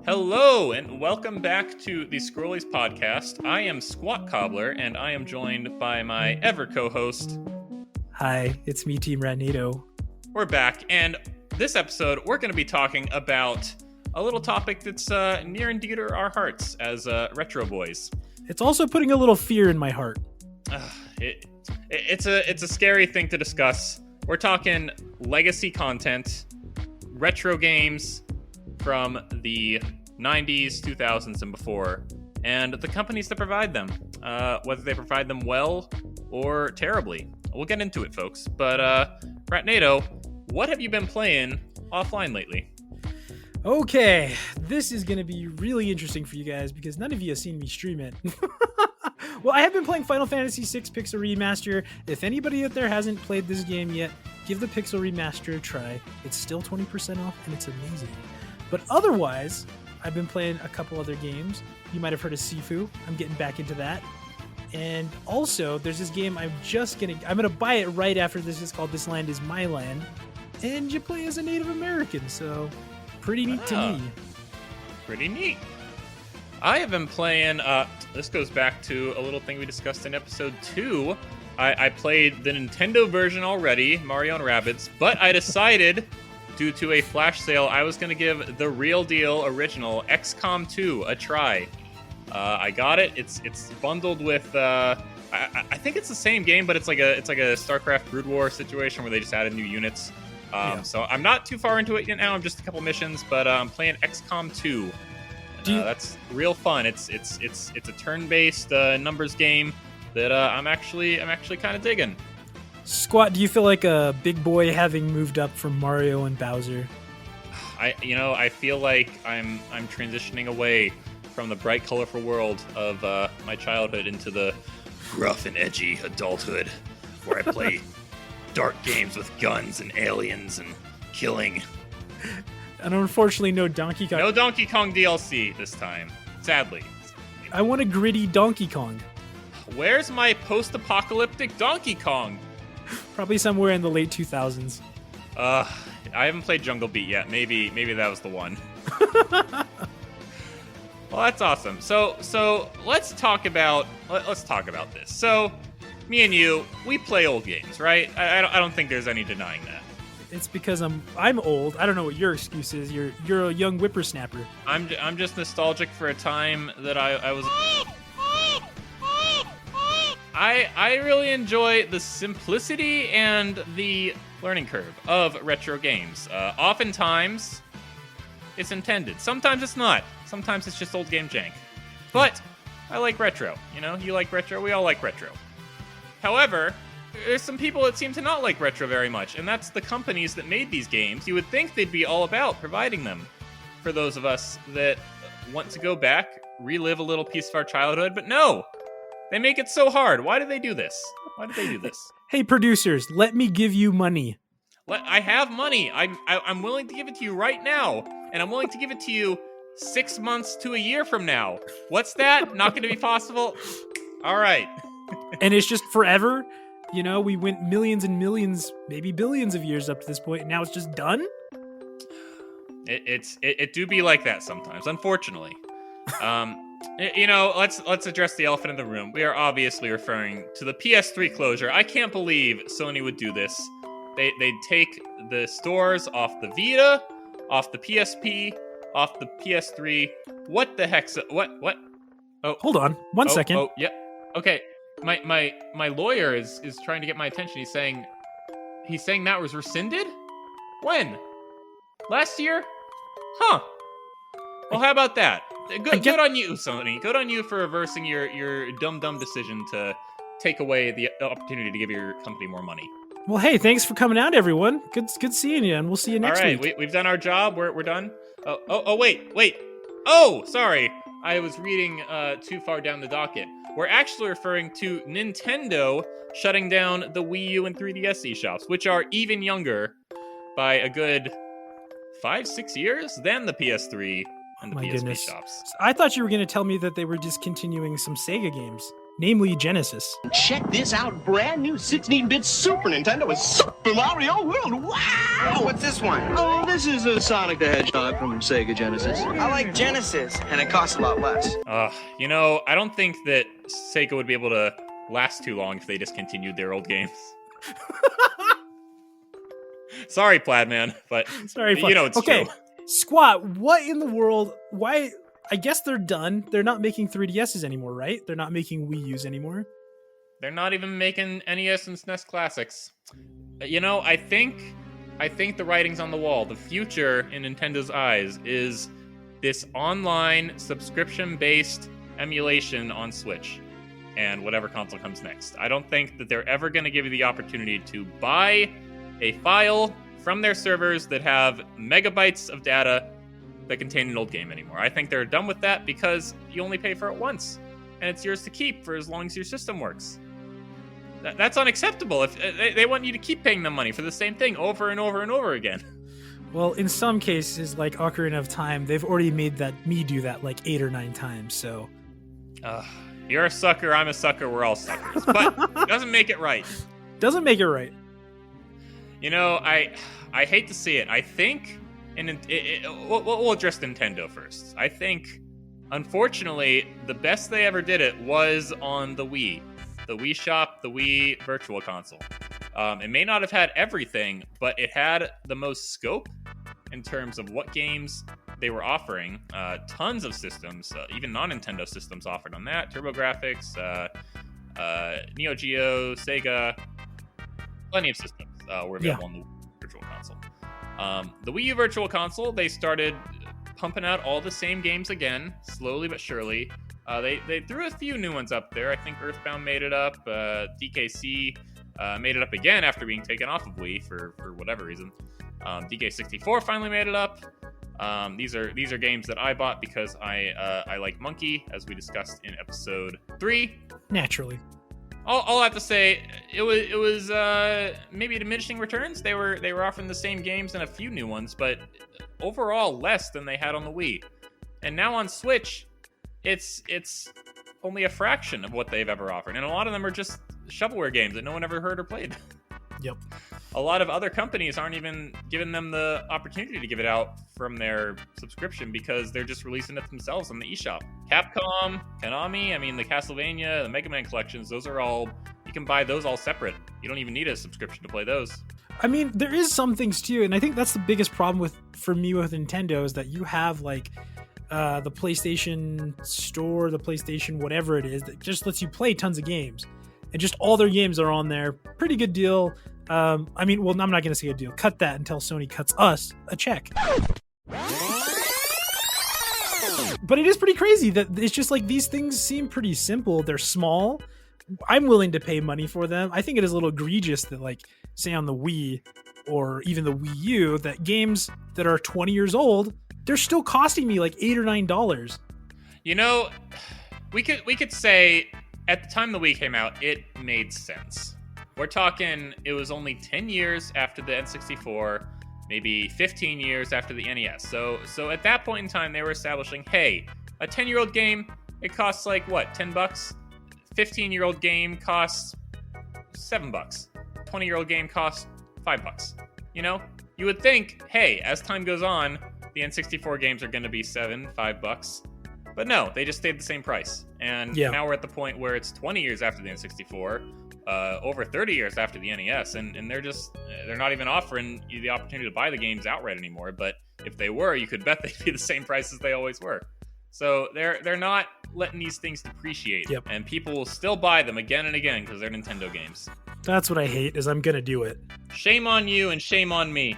Hello, and welcome back to the Scrollies podcast. I am Sqat Cobbler, and I am joined by my ever co-host. Hi, it's me, Team Ratnado. We're back, and this episode, we're going to be talking about a little topic that's near and dear to our hearts as retro boys. It's also putting a little fear in my heart. It's a scary thing to discuss. We're talking legacy content, retro games from the 90s, 2000s, and before, and the companies that provide them, whether they provide them well or terribly. We'll get into it, folks. But, Ratnado, what have you been playing offline lately? Okay, this is going to be really interesting for you guys because none of you have seen me stream it. Well, I have been playing Final Fantasy VI Pixel Remaster. If anybody out there hasn't played this game yet, give the Pixel Remaster a try. It's still 20% off, and it's amazing. But otherwise, I've been playing a couple other games. You might have heard of Sifu. I'm getting back into that. And also, there's this game I'm gonna buy it right after this. It's called This Land Is My Land. And you play as a Native American, so pretty neat to me. Pretty neat. I have been playing, this goes back to a little thing we discussed in episode 2. I played the Nintendo version already, Mario and Rabbids, but I decided, due to a flash sale, I was going to give the real deal original XCOM 2 a try. I got it. It's bundled with, I think it's the same game, but it's like a StarCraft Brood War situation where they just added new units. So I'm not too far into it yet now. I'm just a couple missions, but I'm playing XCOM 2. That's real fun. It's a turn-based numbers game that I'm actually kind of digging. Sqat, do you feel like a big boy having moved up from Mario and Bowser? I feel like I'm transitioning away from the bright, colorful world of my childhood into the rough and edgy adulthood, where I play dark games with guns and aliens and killing. And unfortunately, no Donkey Kong. No Donkey Kong DLC this time, sadly. I want a gritty Donkey Kong. Where's my post-apocalyptic Donkey Kong? Probably somewhere in the late 2000s. I haven't played Jungle Beat yet. Maybe that was the one. Well, that's awesome. So let's talk about this. So, me and you, we play old games, right? I don't think there's any denying that. It's because I'm old. I don't know what your excuse is. You're a young whippersnapper. I'm just nostalgic for a time that I was. I really enjoy the simplicity and the learning curve of retro games. Oftentimes, it's intended. Sometimes it's not. Sometimes it's just old game jank. But I like retro. You like retro. We all like retro. However, there's some people that seem to not like retro very much, and that's the companies that made these games. You would think they'd be all about providing them for those of us that want to go back, relive a little piece of our childhood, but no! They make it so hard. Why do they do this? Hey, producers, let me give you money. I have money. I'm willing to give it to you right now, and I'm willing to give it to you 6 months to a year from now. What's that? Not going to be possible? All right. And it's just forever? We went millions and millions, maybe billions of years up to this point, and now it's just done? It do be like that sometimes, unfortunately. Let's address the elephant in the room. We are obviously referring to the PS3 closure. I can't believe Sony would do this. They'd take the stores off the Vita, off the PSP, off the PS3. What the heck's what? Oh, hold on, one second. Oh, yeah. Okay. My lawyer is trying to get my attention. He's saying that was rescinded? When? Last year? Huh. Well, how about that? Good on you, Sony. Good on you for reversing your dumb decision to take away the opportunity to give your company more money. Well, hey, thanks for coming out, everyone. Good seeing you, and we'll see you next week. All right, we've done our job. We're done. Oh, wait. Oh, sorry. I was reading too far down the docket. We're actually referring to Nintendo shutting down the Wii U and 3DS eShops, which are even younger by a good 5-6 years than the PS3 and the PSP shops. I thought you were going to tell me that they were discontinuing some Sega games. namely Genesis. Check this out, brand new 16-bit Super Nintendo with Super Mario World. Wow! What's this one? Oh, this is a Sonic the Hedgehog from Sega Genesis. I like Genesis, and it costs a lot less. I don't think that Sega would be able to last too long if they discontinued their old games. Sorry, Plaidman, but Sorry, you know it's okay. true. Sqat, what in the world? Why? I guess they're done. They're not making 3DSs anymore, right? They're not making Wii U's anymore. They're not even making NES and SNES classics. I think the writing's on the wall. The future in Nintendo's eyes is this online subscription-based emulation on Switch and whatever console comes next. I don't think that they're ever going to give you the opportunity to buy a file from their servers that have megabytes of data that contain an old game anymore. I think they're done with that because you only pay for it once, and it's yours to keep for as long as your system works. That's unacceptable. If they want you to keep paying them money for the same thing over and over and over again. Well, in some cases, like Ocarina of Time, they've already made me do that like 8 or 9 times. So, you're a sucker. I'm a sucker. We're all suckers, but it doesn't make it right. Doesn't make it right. I hate to see it. I think, we'll address Nintendo first. I think, unfortunately, the best they ever did it was on the Wii. The Wii Shop, the Wii Virtual Console. It may not have had everything, but it had the most scope in terms of what games they were offering. Tons of systems, even non-Nintendo systems offered on that. TurboGrafx, Neo Geo, Sega. Plenty of systems were available on the Virtual Console. The Wii U Virtual Console, they started pumping out all the same games again, slowly but surely. They threw a few new ones up there. I think Earthbound made it up. DKC made it up again after being taken off of Wii for whatever reason. DK64 finally made it up. These are games that I bought because I like Monkey, as we discussed in episode 3. Naturally. All I have to say, it was maybe diminishing returns. They were offering the same games and a few new ones, but overall less than they had on the Wii. And now on Switch, it's only a fraction of what they've ever offered, and a lot of them are just shovelware games that no one ever heard or played. Yep. A lot of other companies aren't even giving them the opportunity to give it out from their subscription because they're just releasing it themselves on the eShop. Capcom, Konami, the Castlevania, the Mega Man collections, those are all, you can buy those all separate. You don't even need a subscription to play those. There is some things too, and I think that's the biggest problem for me with Nintendo is that you have like the PlayStation Store, the PlayStation whatever it is, that just lets you play tons of games. And just all their games are on there. Pretty good deal. I'm not going to say a deal. Cut that until Sony cuts us a check. But it is pretty crazy that it's just like these things seem pretty simple. They're small. I'm willing to pay money for them. I think it is a little egregious that, like, say on the Wii or even the Wii U, that games that are 20 years old, they're still costing me like $8 or $9. We could say at the time the Wii came out, it made sense. We're talking, it was only 10 years after the N64, maybe 15 years after the NES. So at that point in time, they were establishing, hey, a 10-year-old game, it costs like, what, $10? 15-year-old game costs $7. 20-year-old game costs $5. You would think, hey, as time goes on, the N64 games are going to be $5. But no, they just stayed the same price. And now we're at the point where it's 20 years after the N64, over 30 years after the NES, and they're not even offering you the opportunity to buy the games outright anymore. But if they were, you could bet they'd be the same price as they always were. So they're not letting these things depreciate, and people will still buy them again and again because they're Nintendo games. That's what I hate, is I'm gonna do it. Shame on you and shame on me.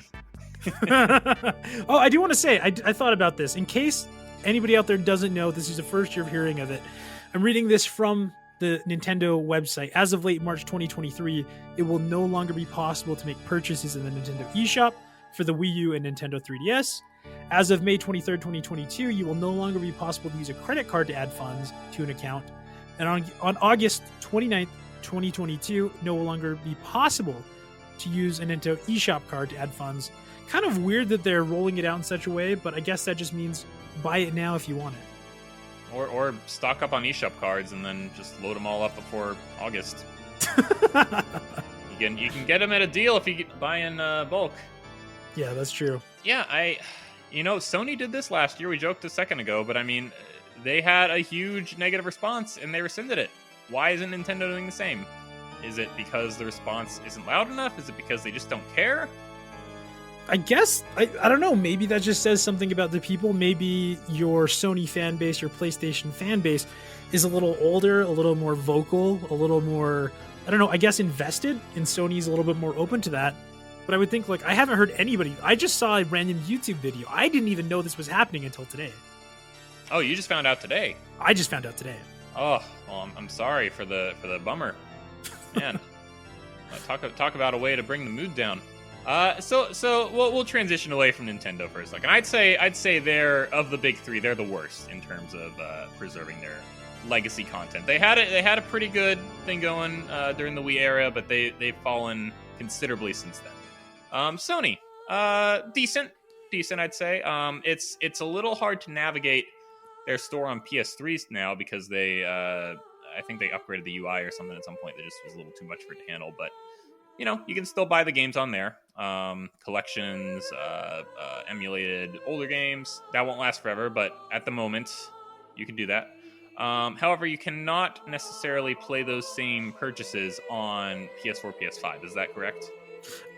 Oh, I do want to say, I thought about this. In case anybody out there doesn't know, this is the first year of hearing of it. I'm reading this from the Nintendo website. As of late March 2023, it will no longer be possible to make purchases in the Nintendo eShop for the Wii U and Nintendo 3DS. As of May 23rd, 2022, you will no longer be possible to use a credit card to add funds to an account. And on August 29th, 2022, no longer be possible to use a Nintendo eShop card to add funds. Kind of weird that they're rolling it out in such a way, but I guess that just means buy it now if you want it. Or stock up on eShop cards and then just load them all up before August. You can get them at a deal if you buy in bulk. Yeah, that's true. Yeah, Sony did this last year. We joked a second ago, but I mean, they had a huge negative response and they rescinded it. Why isn't Nintendo doing the same? Is it because the response isn't loud enough? Is it because they just don't care? I guess, I don't know, maybe that just says something about the people. Maybe your Sony fan base, your PlayStation fan base is a little older, a little more vocal, a little more, I don't know, I guess invested, and Sony's a little bit more open to that. But I would think, like, I haven't heard anybody, I just saw a random YouTube video. I didn't even know this was happening until today. Oh, you just found out today? I just found out today. Oh, well, I'm sorry for the bummer. Man, talk about a way to bring the mood down. So we'll transition away from Nintendo for a second. I'd say they're, of the big three, they're the worst in terms of preserving their legacy content. They had a pretty good thing going during the Wii era, but they've fallen considerably since then. Sony, decent I'd say. It's a little hard to navigate their store on PS3s now because they I think they upgraded the UI or something at some point that just was a little too much for it to handle, but you can still buy the games on there. Collections, emulated older games. That won't last forever, but at the moment, you can do that. However, you cannot necessarily play those same purchases on PS4, PS5. Is that correct?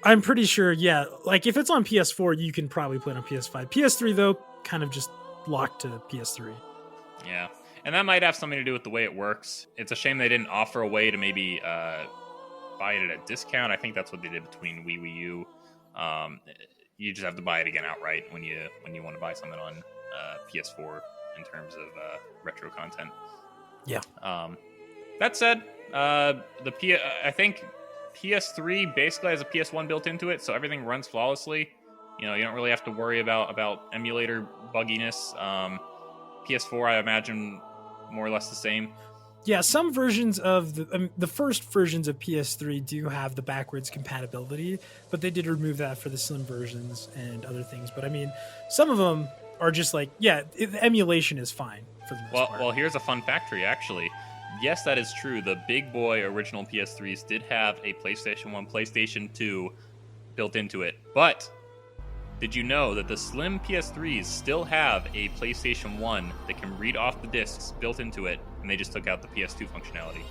I'm pretty sure, yeah. Like, if it's on PS4, you can probably play it on PS5. PS3, though, kind of just locked to PS3. Yeah. And that might have something to do with the way it works. It's a shame they didn't offer a way to maybe buy it at a discount. I think that's what they did between Wii U. You just have to buy it again outright when you want to buy something on PS4 in terms of retro content. Yeah. That said, I think PS3 basically has a PS1 built into it, so everything runs flawlessly. You don't really have to worry about emulator bugginess. PS4, I imagine, more or less the same. Yeah, some versions of the first versions of PS3 do have the backwards compatibility, but they did remove that for the slim versions and other things. But I mean, some of them are just like, the emulation is fine for the most part. Well, here's a fun fact for you, actually. Yes, that is true. The big boy original PS3s did have a PlayStation 1, PlayStation 2 built into it. But did you know that the slim PS3s still have a PlayStation 1 that can read off the discs built into it, and they just took out the PS2 functionality?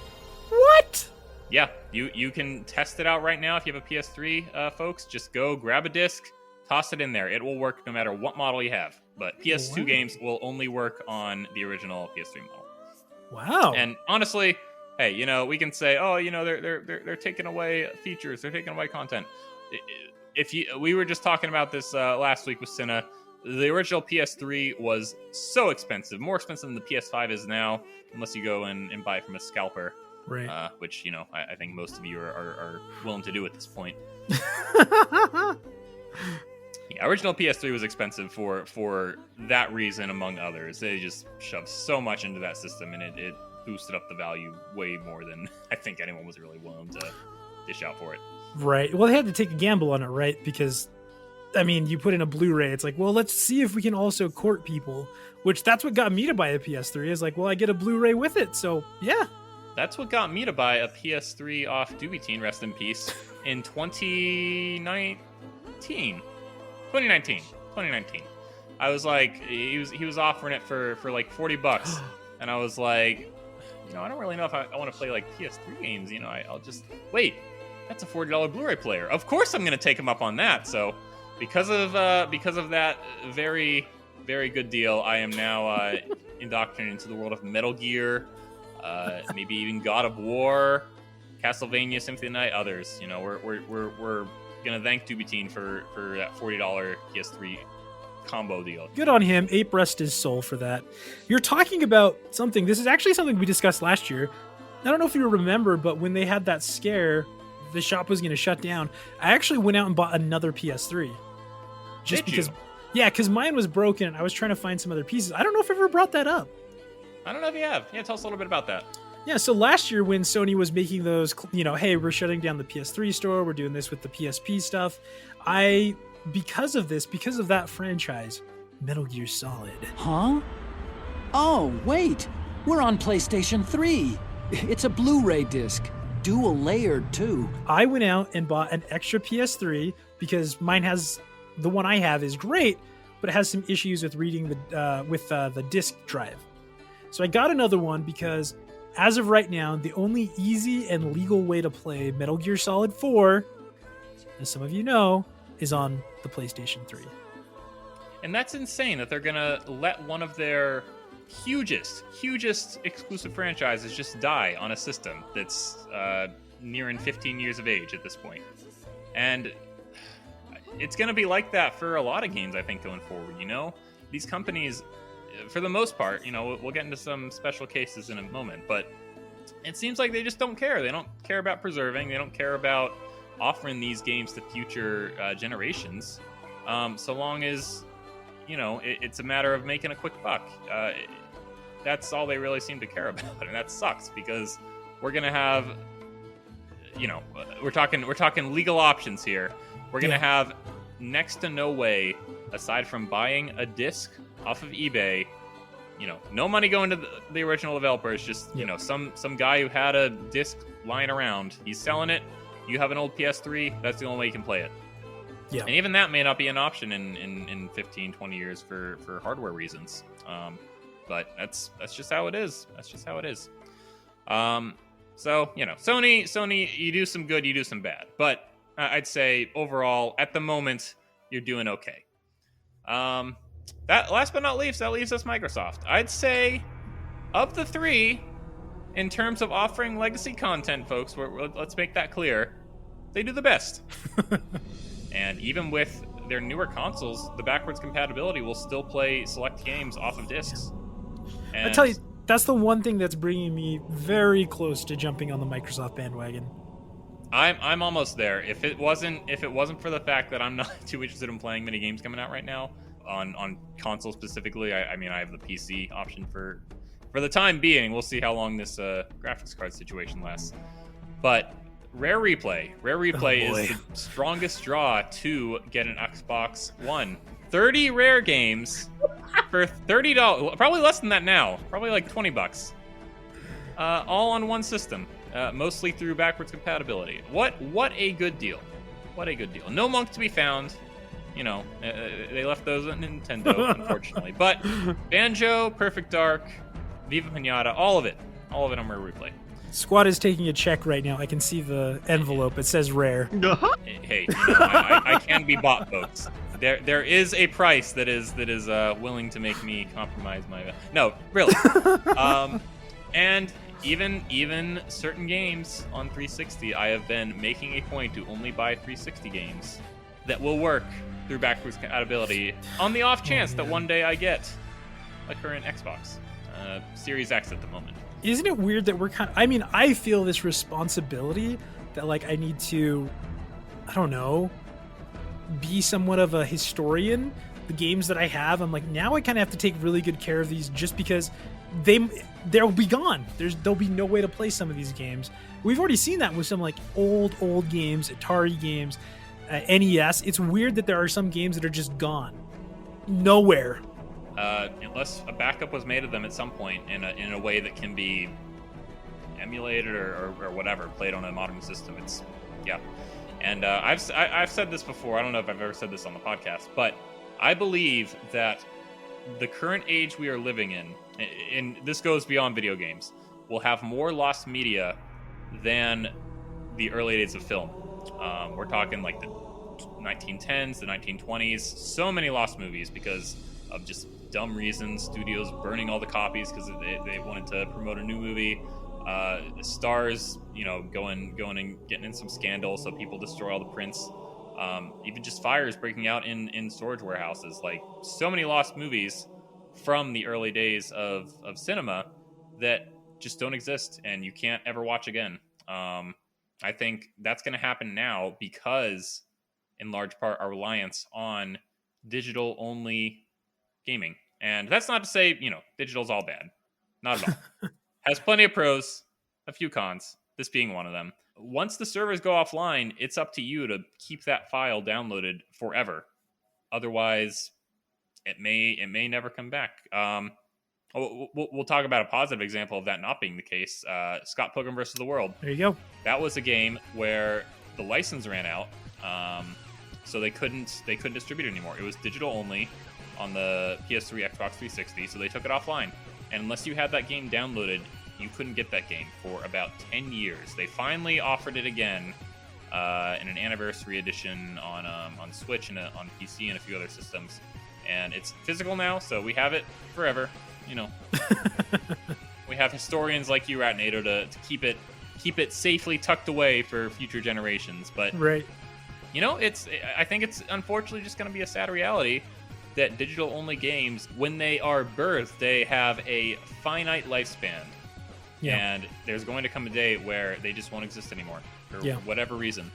What? Yeah, you can test it out right now if you have a PS3, folks. Just go grab a disc, toss it in there. It will work no matter what model you have. But PS2 games will only work on the original PS3 model. Wow. And honestly, hey, we can say, oh, they're taking away features, they're taking away content. We were just talking about this last week with Cinna. The original PS3 was so expensive, more expensive than the PS5 is now, unless you go and buy it from a scalper, right? Which I think most of you are willing to do at this point. Yeah, original PS3 was expensive for that reason, among others. They just shoved so much into that system, and it boosted up the value way more than I think anyone was really willing to dish out for it. Right. Well, they had to take a gamble on it, right? Because, I mean, you put in a Blu-ray. It's like, well, let's see if we can also court people, which that's what got me to buy a PS3. Is like, well, I get a Blu-ray with it. So, yeah. That's what got me to buy a PS3 off Doobie Teen, rest in peace, in 2019. 2019. I was like, he was offering it for like $40, and I was like, I don't really know if I want to play like PS3 games. I'll just wait. That's a $40 Blu-ray player. Of course, I'm going to take him up on that. So, because of that very, very good deal, I am now indoctrinated into the world of Metal Gear, maybe even God of War, Castlevania, Symphony of the Night, others. We're gonna thank Doobie Teen for that $40 PS3 combo deal. Good on him. Ape rest his soul for that. You're talking about something. This is actually something we discussed last year. I don't know if you remember, but when they had that scare, the shop was going to shut down. I actually went out and bought another PS3. Did because, you? Yeah, because mine was broken and I was trying to find some other pieces. I don't know if I ever brought that up. I don't know if you have. Yeah, tell us a little bit about that. Yeah, so last year when Sony was making those, hey, we're shutting down the PS3 store, we're doing this with the PSP stuff, because of that franchise, Metal Gear Solid. Huh? Oh, wait. We're on PlayStation 3. It's a Blu-ray disc. Dual layered, too. I went out and bought an extra PS3 because the one I have is great, but it has some issues with reading the disc drive. So I got another one because as of right now, the only easy and legal way to play Metal Gear Solid 4, as some of you know, is on the PlayStation 3. And that's insane that they're going to let one of their hugest exclusive franchises just die on a system that's nearing 15 years of age at this point. And it's going to be like that for a lot of games, I think, going forward, you know? These companies, for the most part, you know, we'll get into some special cases in a moment, but it seems like they just don't care. They don't care about preserving. They don't care about offering these games to future generations, so long as, you know, it's a matter of making a quick buck. That's all they really seem to care about, and that sucks because we're gonna have, you know, we're talking legal options here. We're gonna have next to no way, aside from buying a disc off of eBay, you know, no money going to the original developers. Just you know, some guy who had a disc lying around, he's selling it. You have an old PS3, that's the only way you can play it. Yeah. And even that may not be an option in 15, 20 years for hardware reasons. But that's just how it is. That's just how it is. So, you know, Sony, you do some good, you do some bad. But I'd say overall, at the moment, you're doing okay. That last but not least, that leaves us Microsoft. I'd say of the three, in terms of offering legacy content, folks, let's make that clear, they do the best. And even with their newer consoles, the backwards compatibility will still play select games off of discs. And I tell you, that's the one thing that's bringing me very close to jumping on the Microsoft bandwagon. I'm almost there. If it wasn't for the fact that I'm not too interested in playing many games coming out right now on console specifically, I mean, I have the PC option for the time being. We'll see how long this graphics card situation lasts. But Rare Replay is the strongest draw to get an Xbox One. 30 Rare games for $30, probably less than that now, probably like $20. All on one system, mostly through backwards compatibility. What a good deal. What a good deal. No Monk to be found. You know, they left those at Nintendo, unfortunately. But Banjo, Perfect Dark, Viva Pinata, all of it on Rare Replay. Sqat is taking a check right now. I can see the envelope. It says Rare. Hey, you know, I can be bought, folks. There is a price that is willing to make me compromise my. No, really. And even certain games on 360, I have been making a point to only buy 360 games that will work through backwards compatibility on the off chance that one day I get a current Xbox Series X at the moment. Isn't it weird that I feel this responsibility that, like, I need to, I don't know, be somewhat of a historian. The games that I have, I'm like, now I kind of have to take really good care of these just because they'll be gone. There'll be no way to play some of these games. We've already seen that with some, like, old games, Atari games, NES. It's weird that there are some games that are just gone. Nowhere. Unless a backup was made of them at some point in a way that can be emulated or whatever, played on a modern system. And I've said this before. I don't know if I've ever said this on the podcast, but I believe that the current age we are living in, and this goes beyond video games, will have more lost media than the early days of film. We're talking like the 1910s, the 1920s, so many lost movies because of just dumb reasons, studios burning all the copies because they wanted to promote a new movie, stars, you know, going and getting in some scandal, so people destroy all the prints, even just fires breaking out in storage warehouses. Like, so many lost movies from the early days of cinema that just don't exist and you can't ever watch again. I think that's going to happen now because, in large part, our reliance on digital-only gaming. And that's not to say, you know, digital's all bad. Not at all. Has plenty of pros, a few cons, this being one of them. Once the servers go offline, it's up to you to keep that file downloaded forever. Otherwise, it may never come back. We'll talk about a positive example of that not being the case. Scott Pilgrim vs. the World. There you go. That was a game where the license ran out, so they couldn't distribute it anymore. It was digital only on the PS3, Xbox 360, so they took it offline. And unless you had that game downloaded, you couldn't get that game for about 10 years. They finally offered it again in an anniversary edition on Switch and on PC and a few other systems. And it's physical now, so we have it forever. You know, we have historians like you, Ratnado, to keep it safely tucked away for future generations. But right, you know, I think it's unfortunately just going to be a sad reality that digital-only games, when they are birthed, they have a finite lifespan. Yeah. And there's going to come a day where they just won't exist anymore for whatever reason.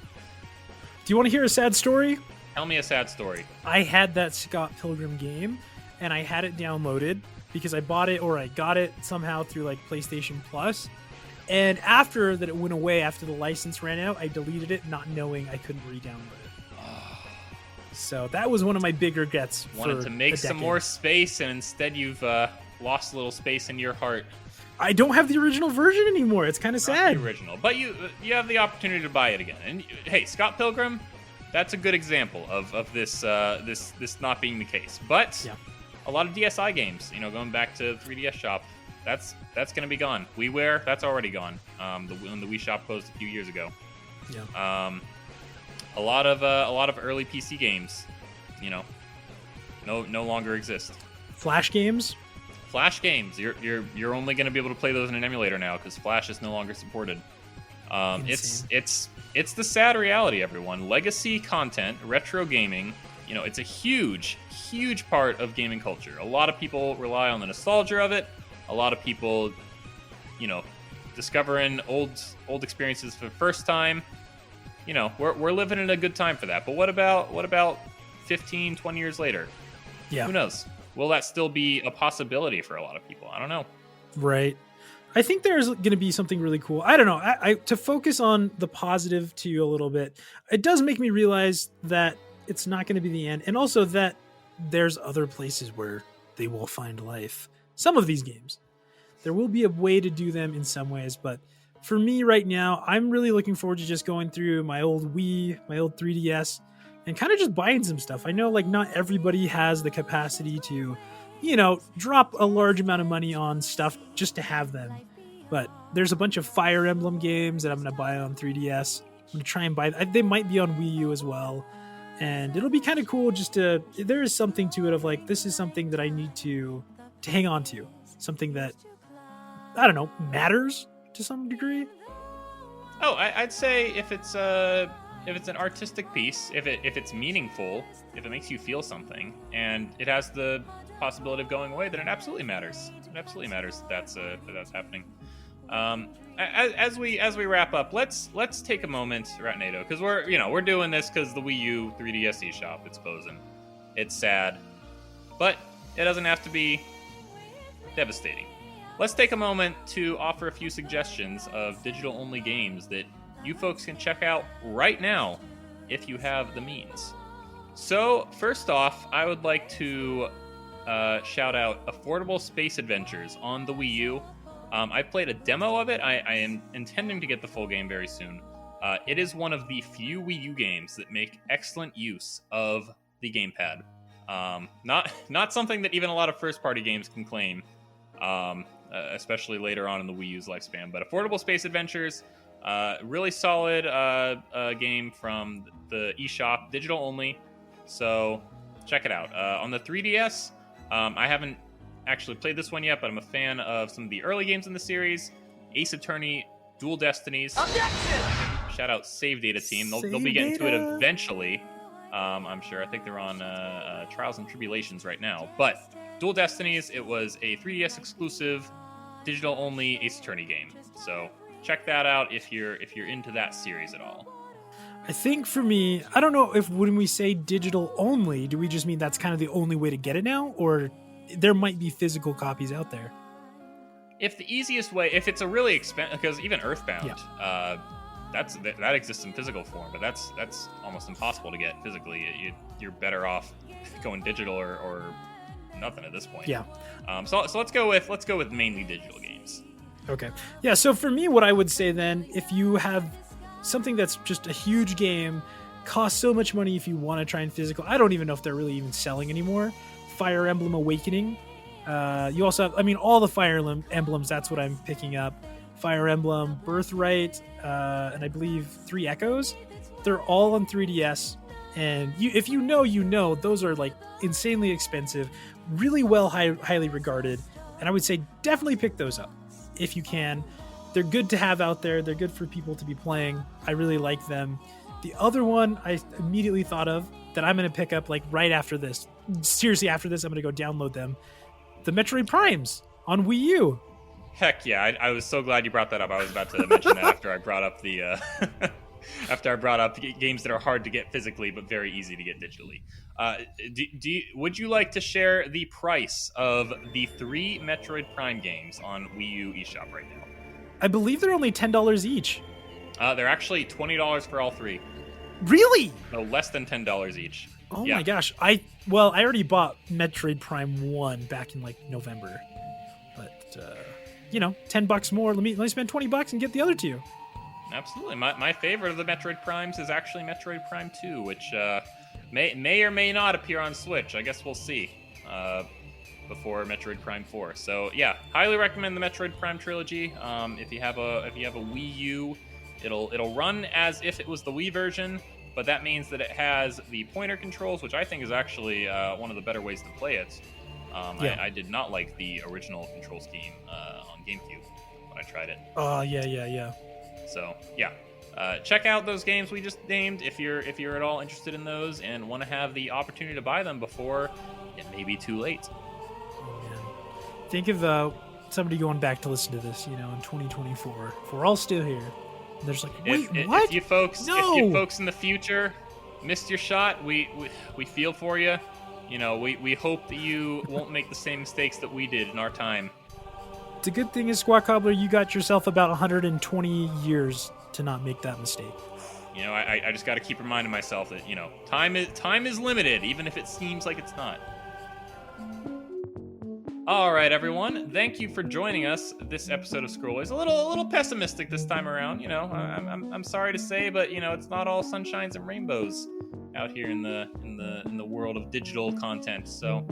Do you want to hear a sad story? Tell me a sad story. I had that Scott Pilgrim game, and I had it downloaded because I bought it or I got it somehow through like PlayStation Plus. And after that it went away, after the license ran out, I deleted it not knowing I couldn't re-download it. So that was one of my big regrets. Wanted to make some more space, and instead you've lost a little space in your heart. I don't have the original version anymore. It's kind of sad. The original, but you have the opportunity to buy it again. And hey, Scott Pilgrim, that's a good example of this not being the case. But a lot of DSi games, you know, going back to 3DS Shop, that's going to be gone. WiiWare, that's already gone. When the Wii Shop closed a few years ago. Yeah. A lot of early PC games, you know, no longer exist. Flash games. You're only going to be able to play those in an emulator now because Flash is no longer supported. It's the sad reality, everyone. Legacy content, retro gaming, you know, it's a huge part of gaming culture. A lot of people rely on the nostalgia of it. A lot of people, you know, discovering old experiences for the first time. You know, we're living in a good time for that. But what about 15, 20 years later? Yeah. Who knows? Will that still be a possibility for a lot of people? I don't know. Right. I think there's going to be something really cool. I don't know. I to focus on the positive to you a little bit, it does make me realize that it's not going to be the end. And also that there's other places where they will find life. Some of these games. There will be a way to do them in some ways. But for me right now, I'm really looking forward to just going through my old Wii, my old 3DS, and kind of just buying some stuff. I know like not everybody has the capacity to, you know, drop a large amount of money on stuff just to have them. But there's a bunch of Fire Emblem games that I'm going to buy on 3DS. I'm going to try and buy. They might be on Wii U as well. And it'll be kind of cool just to, there is something to it of like, this is something that I need to hang on to. Something that, I don't know, matters to some degree. Oh, I'd say if it's an artistic piece, if it's meaningful, if it makes you feel something, and it has the possibility of going away, then it absolutely matters. It absolutely matters that's happening. As we wrap up, let's take a moment, Ratnado, because we're doing this because the Wii U 3DS eShop, it's closing. It's sad, but it doesn't have to be devastating. Let's take a moment to offer a few suggestions of digital-only games that you folks can check out right now if you have the means. So, first off, I would like to shout out Affordable Space Adventures on the Wii U. I played a demo of it. I am intending to get the full game very soon. It is one of the few Wii U games that make excellent use of the gamepad. Not something that even a lot of first-party games can claim, especially later on in the Wii U's lifespan. But Affordable Space Adventures, really solid game from the eShop, digital only. So check it out. On the 3DS, I haven't actually played this one yet, but I'm a fan of some of the early games in the series. Ace Attorney, Dual Destinies. Objection! Shout out Save Data Team. They'll be getting to it eventually. I'm sure. I think they're on Trials and Tribulations right now. But Dual Destinies, it was a 3DS exclusive, digital only Ace Attorney game. So check that out if you're into that series at all. I think for me, I don't know if when we say digital only, do we just mean that's kind of the only way to get it now, or there might be physical copies out there? If the easiest way, if it's a really expensive, because even Earthbound, that exists in physical form, but that's almost impossible to get physically. You're better off going digital or nothing at this point. Yeah. So let's go with mainly digital games. Okay. Yeah, so for me, what I would say then, if you have something that's just a huge game, costs so much money if you want to try and physical, I don't even know if they're really even selling anymore. Fire Emblem Awakening. You also have, all the Fire Emblems, that's what I'm picking up. Fire Emblem, Birthright, and I believe 3 Echoes. They're all on 3DS. And if you know, those are like insanely expensive, really highly regarded. And I would say definitely pick those up if you can. They're good to have out there. They're good for people to be playing. I really like them. The other one I immediately thought of that I'm going to pick up like right after this. Seriously, after this, I'm going to go download them. The Metroid Primes on Wii U. Heck yeah, I was so glad you brought that up. I was about to mention that after I brought up the games that are hard to get physically but very easy to get digitally. Would you like to share the price of the 3 Metroid Prime games on Wii U eShop right now? I believe they're only $10 each. They're actually $20 for all 3. Really? No, less than $10 each. Oh yeah. My gosh. I already bought Metroid Prime 1 back in like November. But $10 more. Let me spend $20 and get the other 2. Absolutely. My favorite of the Metroid Primes is actually Metroid Prime 2, which may or may not appear on Switch. I guess we'll see before Metroid Prime 4. So yeah, highly recommend the Metroid Prime trilogy. If you have a Wii U, it'll run as if it was the Wii version, but that means that it has the pointer controls, which I think is actually one of the better ways to play it. I did not like the original control scheme on GameCube when I tried it. Oh yeah. So yeah, check out those games we just named if you're at all interested in those and want to have the opportunity to buy them before it may be too late. Oh man, think of somebody going back to listen to this, in 2024. If we're all still here, and there's like, wait, what? If you folks in the future missed your shot, we feel for you. We hope that you won't make the same mistakes that we did in our time. The good thing is, Sqat Cobbler, you got yourself about 120 years to not make that mistake. I just got to keep reminding myself that time is limited, even if it seems like it's not. All right, everyone. Thank you for joining us. This episode of Scroll is a little pessimistic this time around. I'm sorry to say, but it's not all sunshines and rainbows out here in the world of digital content. So,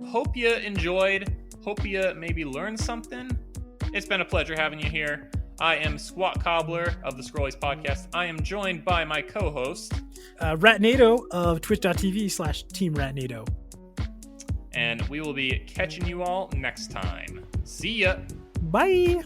hope you enjoyed. Hope you maybe learned something. It's been a pleasure having you here. I am Sqat Cobbler of the Scrollies Podcast. I am joined by my co-host, Ratnado of twitch.tv/Team Ratnado. And we will be catching you all next time. See ya. Bye.